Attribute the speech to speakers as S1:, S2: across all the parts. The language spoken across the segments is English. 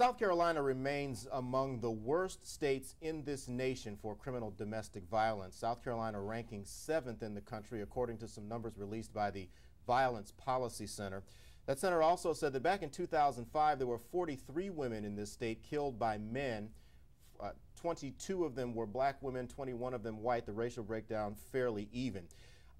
S1: South Carolina remains among the worst states in this nation for criminal domestic violence. South Carolina ranking 7th in the country, according to some numbers released by the Violence Policy Center. That center also said that back in 2005, there were 43 women in this state killed by men. 22 of them were black women, 21 of them white. The racial breakdown fairly even.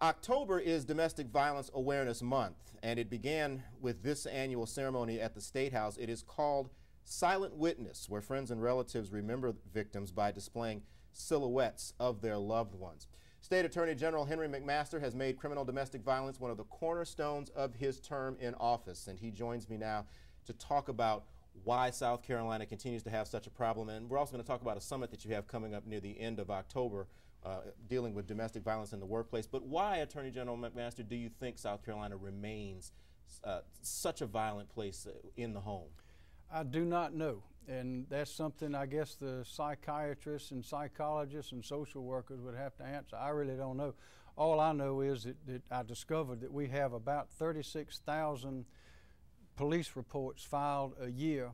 S1: October is Domestic Violence Awareness Month, and it began with this annual ceremony at the State House. It is called Silent Witness, where friends and relatives remember victims by displaying silhouettes of their loved ones. State Attorney General Henry McMaster has made criminal domestic violence one of the cornerstones of his term in office, and he joins me now to talk about why South Carolina continues to have such a problem. And we're also going to talk about a summit that you have coming up near the end of October dealing with domestic violence in the workplace. But why, Attorney General McMaster, do you think South Carolina remains such a violent place in the home?
S2: I do not know, and that's something I guess the psychiatrists and psychologists and social workers would have to answer. I really don't know. All I know is that I discovered that we have about 36,000 police reports filed a year,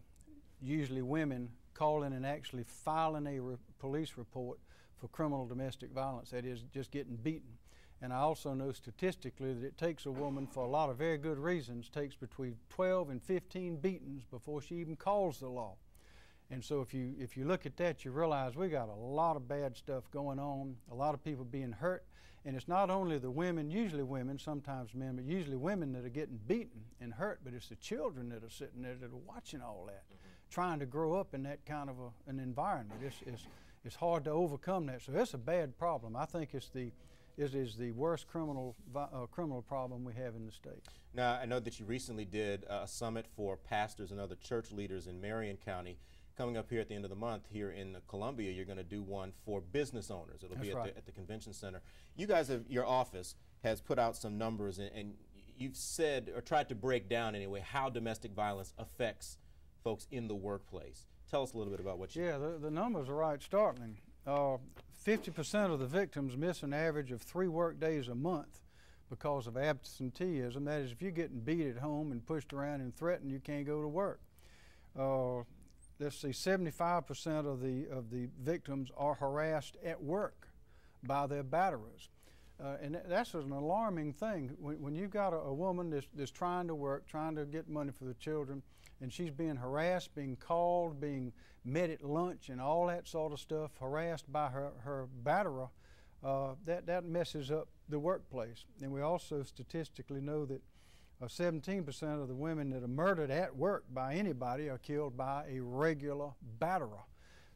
S2: usually women calling and actually filing a police report for criminal domestic violence, that is just getting beaten. And I also know statistically that it takes a woman, for a lot of very good reasons, takes between 12 and 15 beatings before she even calls the law. And so if you look at that, you realize we got a lot of bad stuff going on, a lot of people being hurt. And it's not only the women, usually women, sometimes men, but usually women that are getting beaten and hurt, but it's the children that are sitting there that are watching all that, trying to grow up in that kind of an environment. It's hard to overcome that. So it's a bad problem. I think it is the worst criminal problem we have in the state.
S1: Now, I know that you recently did a summit for pastors and other church leaders in Marion County. Coming up here at the end of the month here in Columbia, you're going to do one for business owners. It'll be at the convention center. You guys your office has put out some numbers, and you've said, or tried to break down anyway, how domestic violence affects folks in the workplace. Tell us a little bit about what you
S2: Yeah, the numbers are right startling. 50% of the victims miss an average of 3 work days a month because of absenteeism. That is, if you're getting beat at home and pushed around and threatened, you can't go to work. Let's see, 75% of the victims are harassed at work by their batterers. And that's an alarming thing. When you've got a woman that's trying to work, trying to get money for the children, and she's being harassed, being called, being met at lunch and all that sort of stuff, harassed by her batterer, that messes up the workplace. And we also statistically know that 17% of the women that are murdered at work by anybody are killed by a regular batterer.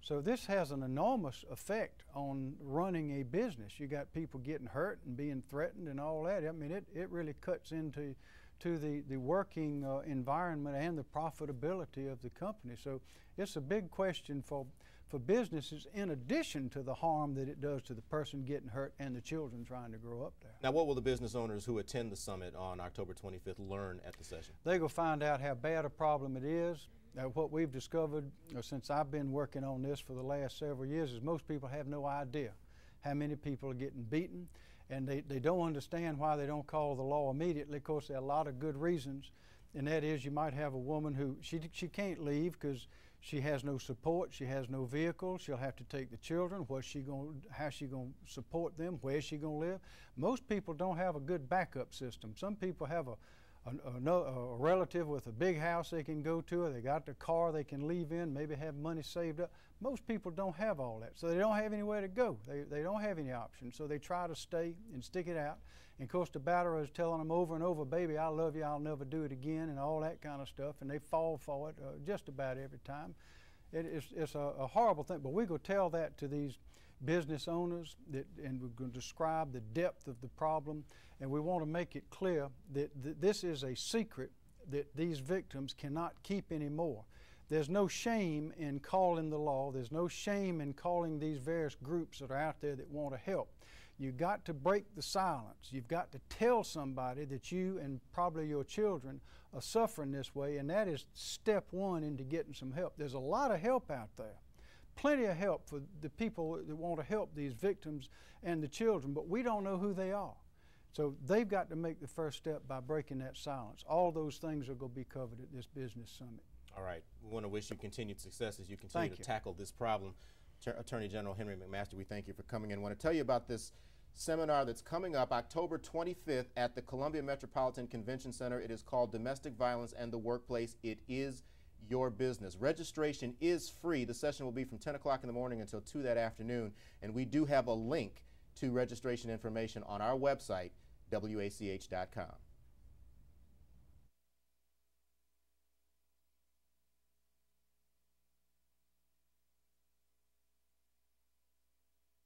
S2: So this has an enormous effect on running a business. You got people getting hurt and being threatened and all that. I mean, it really cuts into the working environment and the profitability of the company. So it's a big question for businesses, in addition to the harm that it does to the person getting hurt and the children trying to grow up there.
S1: Now, what will the business owners who attend the summit on October 25th learn at the session?
S2: They're going to find out how bad a problem it is. What we've discovered since I've been working on this for the last several years is most people have no idea how many people are getting beaten, and they don't understand why they don't call the law immediately. Of course, there are a lot of good reasons, and that is you might have a woman who she can't leave because she has no support, she has no vehicle, she'll have to take the children. How's she going to support them? Where's she going to live? Most people don't have a good backup system. Some people have a relative with a big house they can go to, or they got their car they can leave in, maybe have money saved up. Most people don't have all that, so they don't have anywhere to go. They don't have any options, so they try to stay and stick it out. And of course the batterer is telling them over and over, baby, I love you, I'll never do it again, and all that kind of stuff, and they fall for it just about every time. It's a horrible thing, but we're going to tell that to these business owners, and we're going to describe the depth of the problem, and we want to make it clear that this is a secret that these victims cannot keep anymore. There's no shame in calling the law. There's no shame in calling these various groups that are out there that want to help. You've got to break the silence. You've got to tell somebody that you and probably your children are suffering this way, and that is step one into getting some help. There's a lot of help out there. Plenty of help for the people that want to help these victims and the children, but we don't know who they are. So they've got to make the first step by breaking that silence. All those things are going to be covered at this business summit.
S1: All right. We want to wish you continued success as you continue to tackle this problem. Attorney General Henry McMaster, we thank you for coming in. I want to tell you about this seminar that's coming up October 25th at the Columbia Metropolitan Convention Center. It is called Domestic Violence and the Workplace. It is your business. Registration is free. The session will be from 10 o'clock in the morning until 2 that afternoon, and we do have a link to registration information on our website, wach.com.